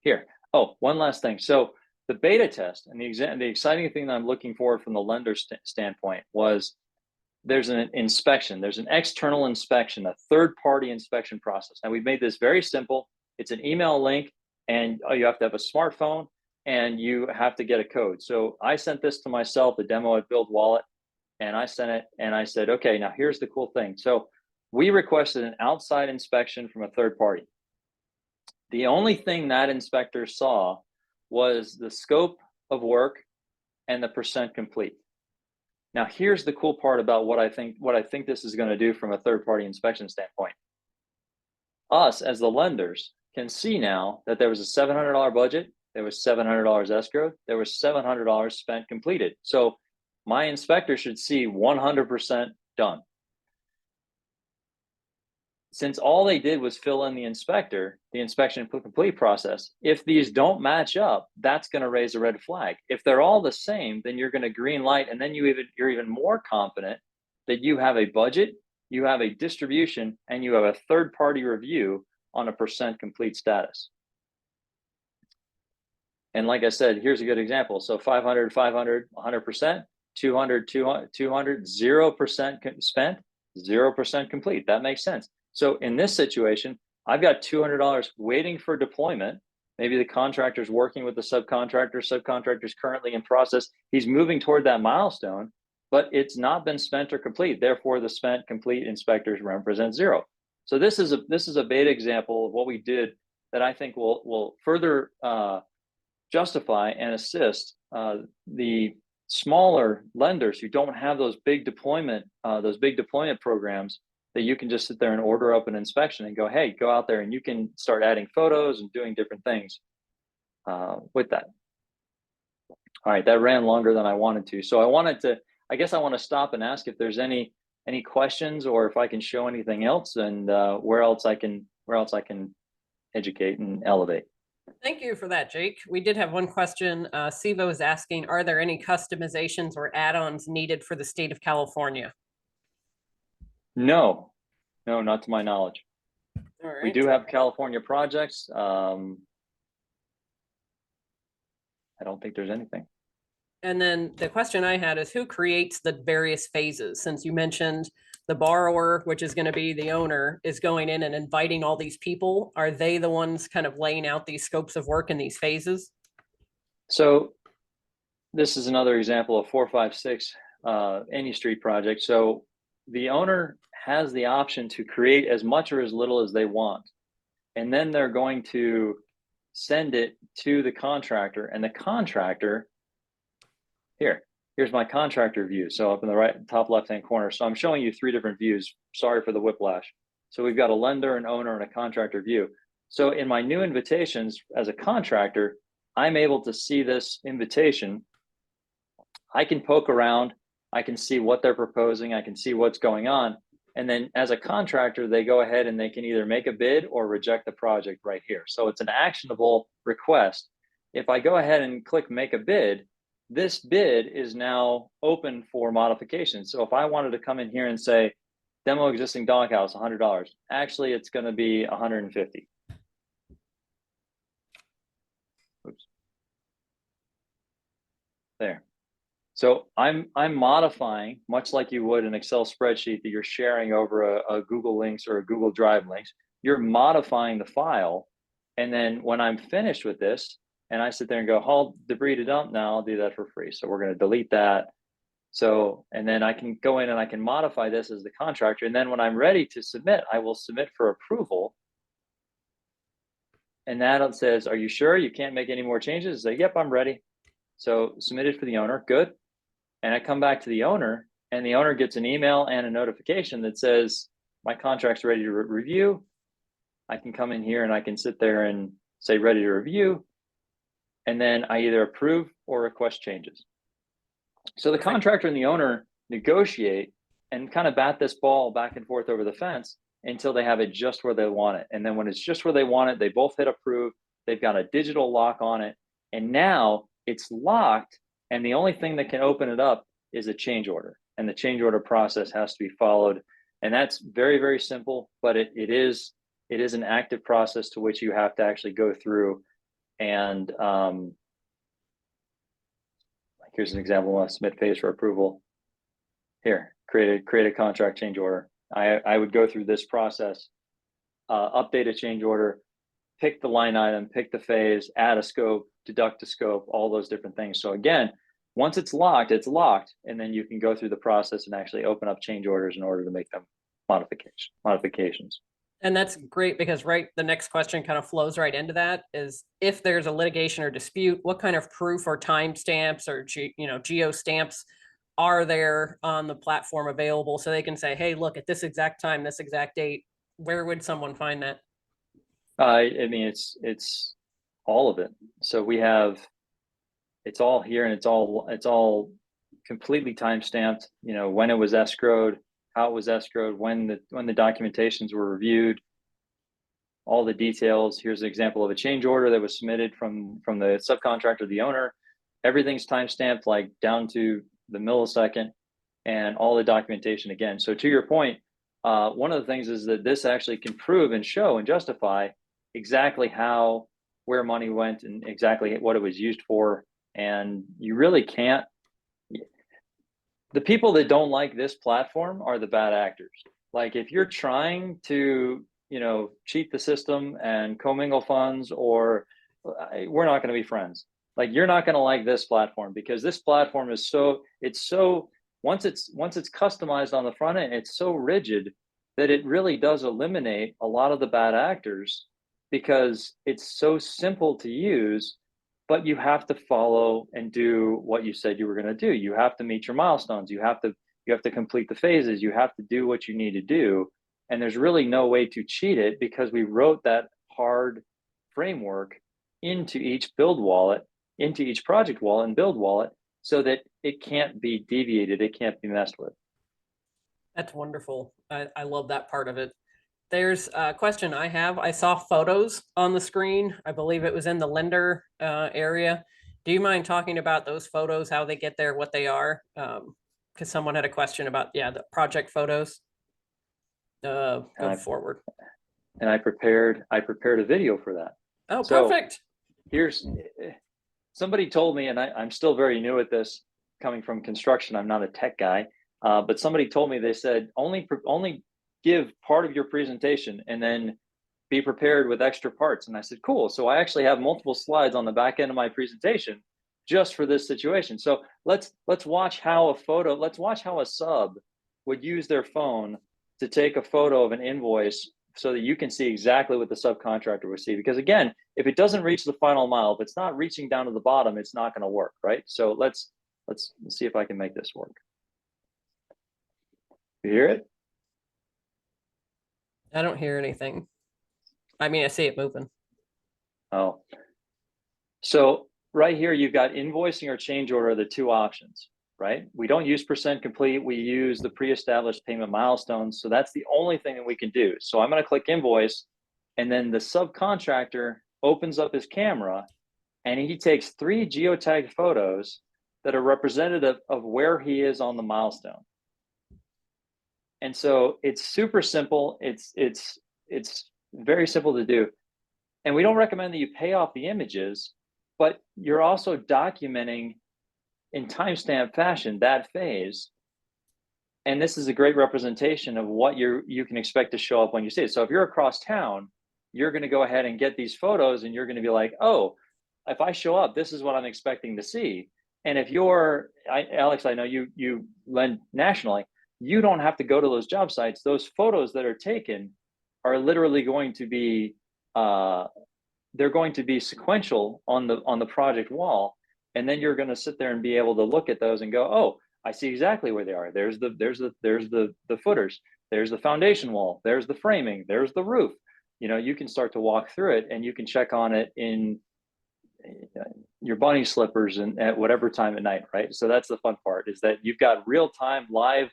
here. Oh, one last thing. So the beta test and the exciting thing that I'm looking for from the lender standpoint was there's an inspection. There's an external inspection, a third-party inspection process. Now, we've made this very simple. It's an email link, and you have to have a smartphone, and you have to get a code. So I sent this to myself, the demo at BuildWallet, and I sent it, and I said, okay, now here's the cool thing. So we requested an outside inspection from a third party. The only thing that inspector saw was the scope of work and the percent complete. Now, here's the cool part about what I think this is going to do from a third-party inspection standpoint. Us, as the lenders, can see now that there was a $700 budget, there was $700 escrow, there was $700 spent completed. So my inspector should see 100% done. Since all they did was fill in the inspection complete process, if these don't match up, that's going to raise a red flag. If they're all the same, then you're going to green light, and then you're even more confident that you have a budget, you have a distribution, and you have a third-party review on a percent complete status. And like I said, here's a good example. So 500, 500, 100%, 200, 200, 0% spent, 0% complete. That makes sense. So in this situation, I've got $200 waiting for deployment. Maybe the contractor's working with the subcontractor's currently in process. He's moving toward that milestone, but it's not been spent or complete. Therefore, the spent complete inspectors represent 0. So this is a beta example of what we did that I think will further justify and assist the smaller lenders who don't have those big deployment programs, that you can just sit there and order up an inspection and go, hey, go out there and you can start adding photos and doing different things with that. All right, that ran longer than I wanted to. So I guess I want to stop and ask if there's any questions, or if I can show anything else, and where else I can educate and elevate. Thank you for that, Jake. We did have one question. Sivo is asking, are there any customizations or add-ons needed for the state of California? No, not to my knowledge. All right. We do have California projects. I don't think there's anything. And then the question I had is, who creates the various phases? Since you mentioned the borrower, which is going to be the owner, is going in and inviting all these people. Are they the ones kind of laying out these scopes of work in these phases? So this is another example of 456 any street project. So the owner has the option to create as much or as little as they want, and then they're going to send it to the contractor, and the contractor, here's my contractor view. So up in the top left-hand corner. So I'm showing you 3 different views. Sorry for the whiplash. So we've got a lender, an owner, and a contractor view. So in my new invitations as a contractor, I'm able to see this invitation I can poke around, I can see what they're proposing, I can see what's going on. And then as a contractor, they go ahead and they can either make a bid or reject the project right here. So it's an actionable request. If I go ahead and click make a bid, this bid is now open for modification. So if I wanted to come in here and say, demo existing doghouse, $100, actually it's going to be $150. Oops. There. So I'm modifying, much like you would an Excel spreadsheet that you're sharing over a Google Links or a Google Drive links. You're modifying the file. And then when I'm finished with this, and I sit there and go, haul debris to dump, now I'll do that for free. So we're going to delete that. So, and then I can go in and I can modify this as the contractor. And then when I'm ready to submit, I will submit for approval. And that says, are you sure you can't make any more changes? Say, yep, I'm ready. So submitted for the owner, good. And I come back to the owner, and the owner gets an email and a notification that says, my contract's ready to review. I can come in here and I can sit there and say, ready to review. And then I either approve or request changes. So the contractor and the owner negotiate and kind of bat this ball back and forth over the fence until they have it just where they want it. And then when it's just where they want it, they both hit approve. They've got a digital lock on it. And now it's locked. And the only thing that can open it up is a change order. And the change order process has to be followed. And that's very, very simple, but it is an active process to which you have to actually go through. And here's an example of submit phase for approval. Here, create a contract change order. I would go through this process, update a change order, pick the line item, pick the phase, add a scope, deduct a scope, all those different things. So again, once it's locked, and then you can go through the process and actually open up change orders in order to make them modifications. And that's great because the next question kind of flows right into that is if there's a litigation or dispute, what kind of proof or timestamps or geo stamps are there on the platform available so they can say, hey, look, at this exact time, this exact date, where would someone find that? I mean, it's all of it. So we have, it's all here, and it's all completely timestamped. When it was escrowed, how it was escrowed, when the documentations were reviewed, all the details. Here's an example of a change order that was submitted from the subcontractor, the owner. Everything's timestamped, like down to the millisecond, and all the documentation again. So to your point, one of the things is that this actually can prove and show and justify exactly where money went and exactly what it was used for. And you really can't. The people that don't like this platform are the bad actors. Like if you're trying to, cheat the system and commingle funds, or we're not going to be friends. Like you're not going to like this platform because this platform is once it's customized on the front end, it's so rigid that it really does eliminate a lot of the bad actors because it's so simple to use. But you have to follow and do what you said you were going to do. You have to meet your milestones. You have to complete the phases. You have to do what you need to do. And there's really no way to cheat it because we wrote that hard framework into each BuildWallet, into each project wallet and BuildWallet, so that it can't be deviated. It can't be messed with. That's wonderful. I love that part of it. There's a question I have. I saw photos on the screen. I believe it was in the lender area. Do you mind talking about those photos, how they get there, what they are? Because someone had a question about, the project photos. Go forward. And I prepared a video for that. Oh, perfect. Here's, somebody told me, and I'm still very new at this, coming from construction. I'm not a tech guy, but somebody told me, they said, only give part of your presentation and then be prepared with extra parts. And I said, cool. So I actually have multiple slides on the back end of my presentation just for this situation. So let's watch how a sub would use their phone to take a photo of an invoice so that you can see exactly what the subcontractor would see. Because again, if it doesn't reach the final mile, if it's not reaching down to the bottom, it's not going to work, right? So let's see if I can make this work. You hear it? I don't hear anything. I mean, I see it moving. Oh, so right here, you've got invoicing or change order, the two options. right? We don't use percent complete. We use the pre-established payment milestones. So that's the only thing that we can do. So I'm going to click invoice, and then the subcontractor opens up his camera and he takes 3 geotagged photos that are representative of where he is on the milestone. And so it's super simple. It's very simple to do. And we don't recommend that you pay off the images, but you're also documenting in timestamp fashion that phase. And this is a great representation of what you can expect to show up when you see it. So if you're across town, you're going to go ahead and get these photos, and you're going to be like, oh, if I show up, this is what I'm expecting to see. And if you're, Alex, I know you lend nationally, you don't have to go to those job sites. Those photos that are taken are literally going to be, they're going to be sequential on the project wall. And then you're going to sit there and be able to look at those and go, oh, I see exactly where they are. There's the footers, there's the foundation wall, there's the framing, there's the roof. You can start to walk through it, and you can check on it in your bunny slippers and at whatever time at night, right? So that's the fun part, is that you've got real-time live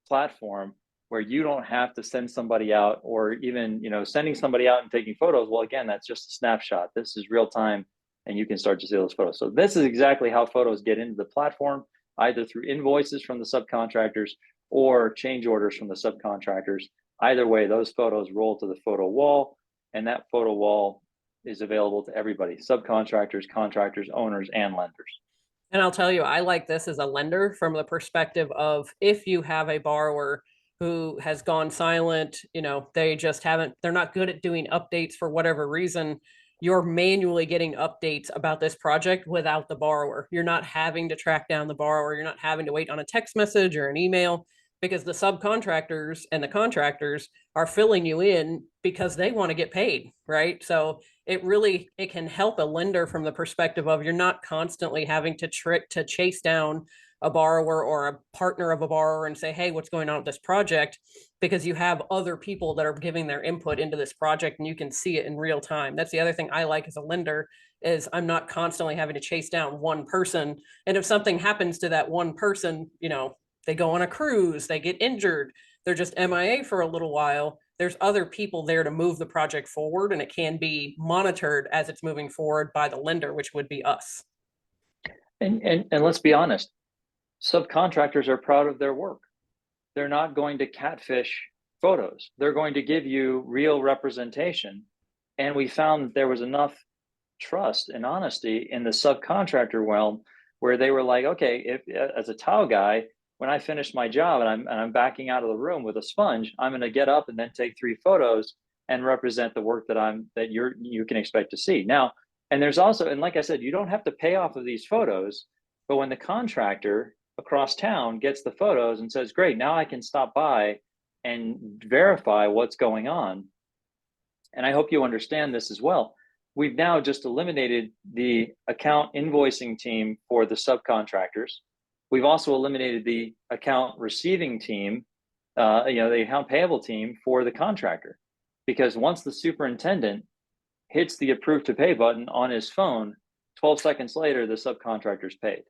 platform where you don't have to send somebody out, or even sending somebody out and taking photos. Well, again, that's just a snapshot. This is real time, and you can start to see those photos. So this is exactly how photos get into the platform, either through invoices from the subcontractors or change orders from the subcontractors. Either way, those photos roll to the photo wall, and that photo wall is available to everybody: subcontractors, contractors, owners, and lenders. And I'll tell you, I like this as a lender from the perspective of, if you have a borrower who has gone silent, they're not good at doing updates for whatever reason, you're manually getting updates about this project without the borrower. You're not having to track down the borrower. You're not having to wait on a text message or an email, because the subcontractors and the contractors are filling you in because they want to get paid, right? So it can help a lender from the perspective of, you're not constantly having to chase down a borrower or a partner of a borrower and say, hey, what's going on with this project? Because you have other people that are giving their input into this project, and you can see it in real time. That's the other thing I like as a lender, is I'm not constantly having to chase down one person. And if something happens to that one person, they go on a cruise, they get injured, they're just MIA for a little while, there's other people there to move the project forward, and it can be monitored as it's moving forward by the lender, which would be us. And let's be honest, subcontractors are proud of their work. They're not going to catfish photos. They're going to give you real representation. And we found that there was enough trust and honesty in the subcontractor realm, where they were like, okay, if as a tile guy, when I finish my job and I'm backing out of the room with a sponge, I'm going to get up and then take 3 photos and represent the work that you can expect to see. Now, and there's also, and like I said, you don't have to pay off of these photos, but when the contractor across town gets the photos and says, great, now I can stop by and verify what's going on. And I hope you understand this as well. We've now just eliminated the account invoicing team for the subcontractors. We've also eliminated the account receiving team, the account payable team for the contractor, because once the superintendent hits the approve to pay button on his phone, 12 seconds later, the subcontractor's paid.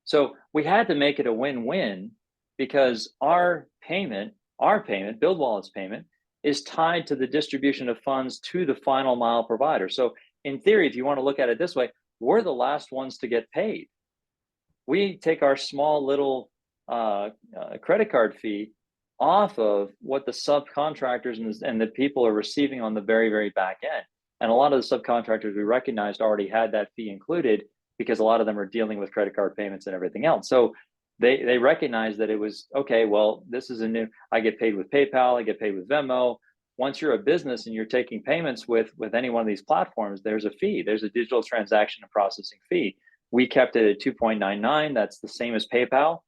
So we had to make it a win-win, because our payment, BuildWallet's payment, is tied to the distribution of funds to the final mile provider. So in theory, if you want to look at it this way, we're the last ones to get paid. We take our small little credit card fee off of what the subcontractors and the people are receiving on the very, very back end. And a lot of the subcontractors we recognized already had that fee included, because a lot of them are dealing with credit card payments and everything else. So they recognized that it was, okay, well, this is I get paid with PayPal, I get paid with Venmo. Once you're a business and you're taking payments with any one of these platforms, there's a fee. There's a digital transaction and processing fee. We kept it at 2.99. That's the same as PayPal.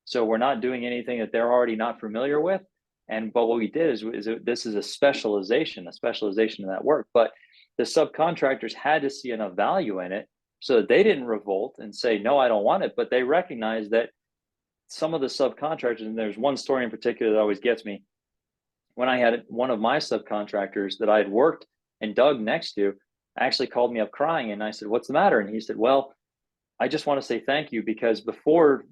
So we're not doing anything that they're already not familiar with. But what we did is this is a specialization in that work. But the subcontractors had to see enough value in it so that they didn't revolt and say, no, I don't want it. But they recognized that some of the subcontractors, and there's one story in particular that always gets me. When I had one of my subcontractors that I had worked and dug next to actually called me up crying, and I said, what's the matter? And he said, well, I just want to say thank you, because before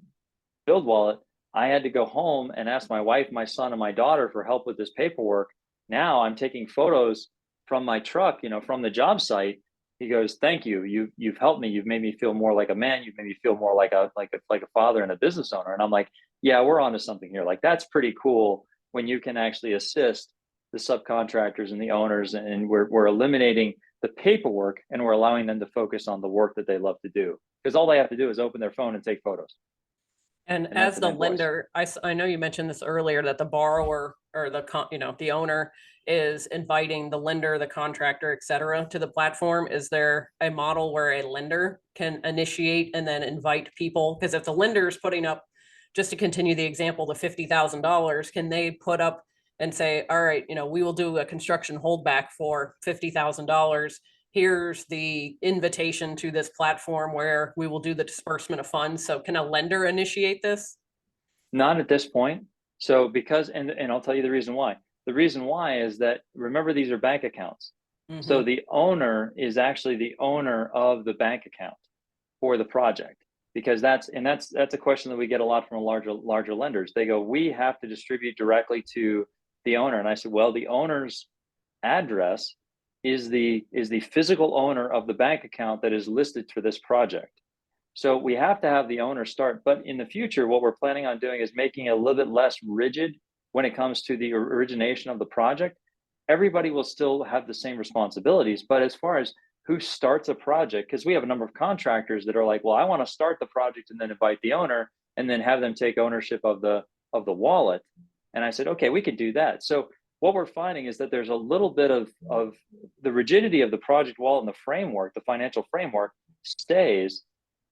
BuildWallet, I had to go home and ask my wife, my son, and my daughter for help with this paperwork. Now I'm taking photos from my truck, from the job site. He goes, "Thank you. You've helped me. You've made me feel more like a man. You've made me feel more like a father and a business owner." And I'm like, "Yeah, we're onto something here. Like, that's pretty cool when you can actually assist the subcontractors and the owners, and we're eliminating the paperwork and we're allowing them to focus on the work that they love to do, because all they have to do is open their phone and take photos." And And that's as an the invoice. lender, I know you mentioned this earlier, that the borrower or the owner is inviting the lender, the contractor, et cetera, to the platform. Is there a model where a lender can initiate and then invite people? Because if the lender is putting up, just to continue the example, the $50,000, can they put up and say, all right, we will do a construction holdback for $50,000. Here's the invitation to this platform where we will do the disbursement of funds. So can a lender initiate this? Not at this point. So because, and I'll tell you the reason why. The reason why is that, remember, these are bank accounts. So Mm-hmm. the owner is actually the owner of the bank account for the project, because that's a question that we get a lot from larger lenders. They go, "We have to distribute directly to the owner." And I said, well, the owner's address is the physical owner of the bank account that is listed for this project. So we have to have the owner start. But in the future, what we're planning on doing is making it a little bit less rigid when it comes to the origination of the project. Everybody will still have the same responsibilities, but as far as who starts a project, because we have a number of contractors that are like, "Well, I want to start the project and then invite the owner and then have them take ownership of the wallet." And I said, "Okay, we could do that." So what we're finding is that there's a little bit of the rigidity of the project wallet and the framework, the financial framework stays,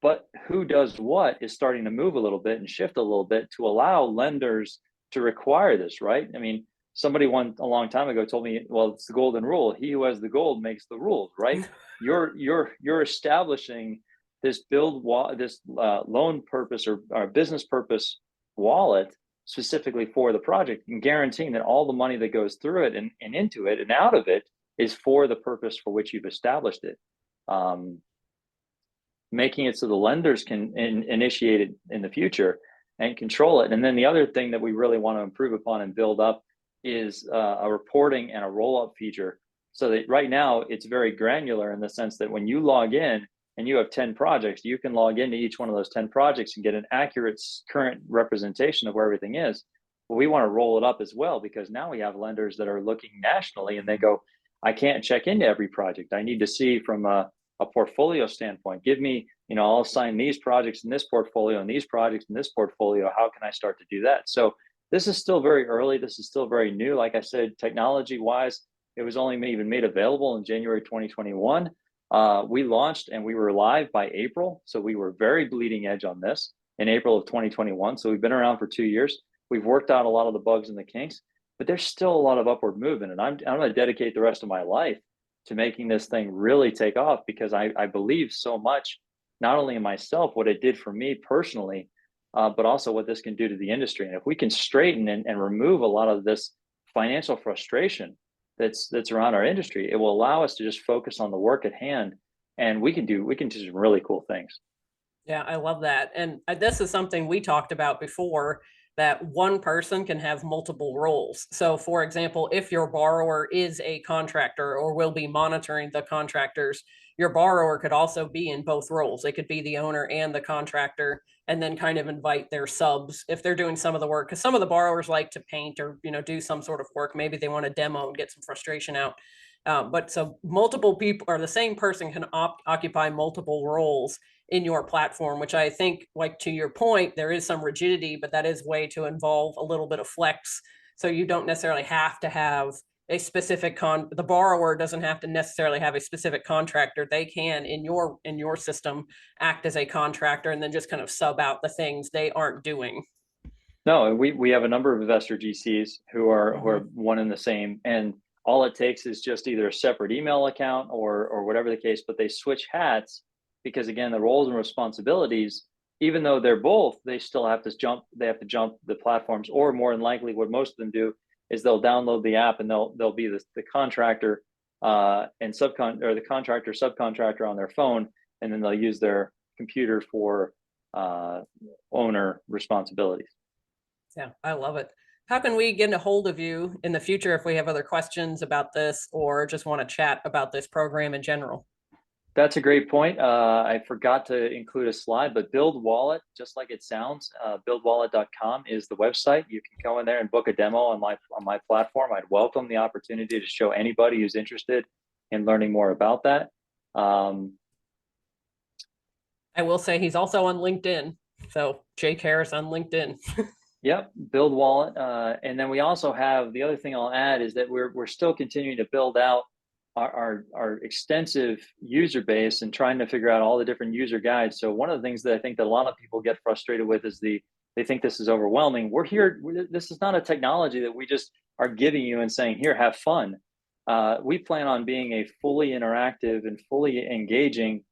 but who does what is starting to move a little bit and shift a little bit to allow lenders to require this, right? I mean, somebody a long time ago told me, well, it's the golden rule: he who has the gold makes the rules, right? You're establishing this loan purpose or business purpose wallet specifically for the project, and guaranteeing that all the money that goes through it and into it and out of it is for the purpose for which you've established it. Making it so the lenders can initiate it in the future and control it. And then the other thing that we really want to improve upon and build up is a reporting and a roll-up feature, so that right now it's very granular in the sense that when you log in and you have 10 projects, you can log into each one of those 10 projects and get an accurate current representation of where everything is. But we want to roll it up as well, because now we have lenders that are looking nationally and they go, "I can't check into every project. I need to see from a portfolio standpoint. Give me, I'll assign these projects in this portfolio and these projects in this portfolio. How can I start to do that?" So this is still very early. This is still very new. Like I said, technology wise, it was only even made available in January 2021. We launched and we were live by April. So we were very bleeding edge on this in April of 2021. So we've been around for 2 years. We've worked out a lot of the bugs and the kinks, but there's still a lot of upward movement. And I'm going to dedicate the rest of my life to making this thing really take off, because I believe so much, not only in myself, what it did for me personally, but also what this can do to the industry. And if we can straighten and remove a lot of this financial frustration that's around our industry, it will allow us to just focus on the work at hand, and we can do some really cool things. Yeah, I love that. And this is something we talked about before, that one person can have multiple roles. So, for example, if your borrower is a contractor or will be monitoring the contractors, your borrower could also be in both roles. They could be the owner and the contractor, and then kind of invite their subs if they're doing some of the work. Because some of the borrowers like to paint or do some sort of work. Maybe they want to demo and get some frustration out. But so multiple people, or the same person, can occupy multiple roles in your platform, which I think, like to your point, there is some rigidity, but that is way to involve a little bit of flex. So you don't necessarily have to have a specific the borrower doesn't have to necessarily have a specific contractor. They can, in your system, act as a contractor and then just kind of sub out the things they aren't doing. No, we have a number of investor GCs who are Mhm. one and the same, and all it takes is just either a separate email account or whatever the case, but they switch hats, because again, the roles and responsibilities, even though they're both, they still have to jump. They have to jump the platforms, or more than likely, what most of them do is they'll download the app and they'll be the contractor and the contractor subcontractor on their phone, and then they'll use their computer for owner responsibilities. Yeah, I love it. How can we get a hold of you in the future if we have other questions about this or just want to chat about this program in general? That's a great point. I forgot to include a slide, but BuildWallet, just like it sounds, buildwallet.com is the website. You can go in there and book a demo on my platform. I'd welcome the opportunity to show anybody who's interested in learning more about that. I will say he's also on LinkedIn. So Jake Harris on LinkedIn. Yep, BuildWallet. And then we also have, the other thing I'll add is that we're still continuing to build out our extensive user base and trying to figure out all the different user guides. So one of the things that I think that a lot of people get frustrated with is they think this is overwhelming. We're here. This is not a technology that we just are giving you and saying, here, have fun. We plan on being a fully interactive and fully engaging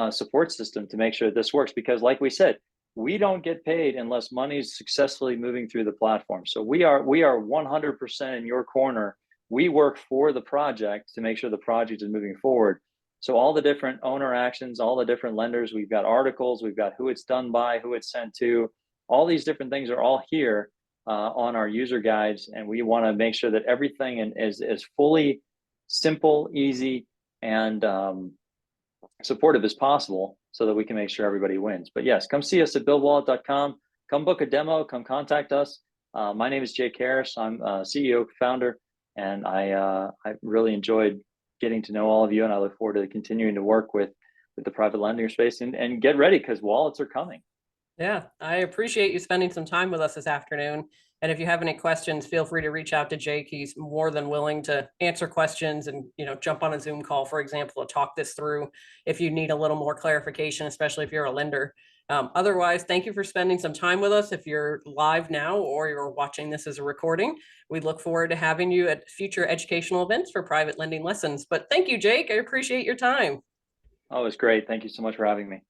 support system to make sure that this works. Because like we said, we don't get paid unless money's successfully moving through the platform. So we are 100% in your corner. We work for the project to make sure the project is moving forward. So all the different owner actions, all the different lenders, we've got articles, we've got who it's done by, who it's sent to, all these different things are all here on our user guides. And we want to make sure that everything is fully simple, easy, and supportive as possible so that we can make sure everybody wins. But yes, come see us at buildwallet.com. Come book a demo, come contact us. My name is Jake Harris. I'm CEO, founder. And I really enjoyed getting to know all of you, and I look forward to continuing to work with the private lending space and get ready because wallets are coming. Yeah, I appreciate you spending some time with us this afternoon. And if you have any questions, feel free to reach out to Jake. He's more than willing to answer questions and, jump on a Zoom call, for example, to talk this through if you need a little more clarification, especially if you're a lender. Otherwise, thank you for spending some time with us. If you're live now or you're watching this as a recording, we look forward to having you at future educational events for private lending lessons. But thank you, Jake. I appreciate your time. Oh, it's great. Thank you so much for having me.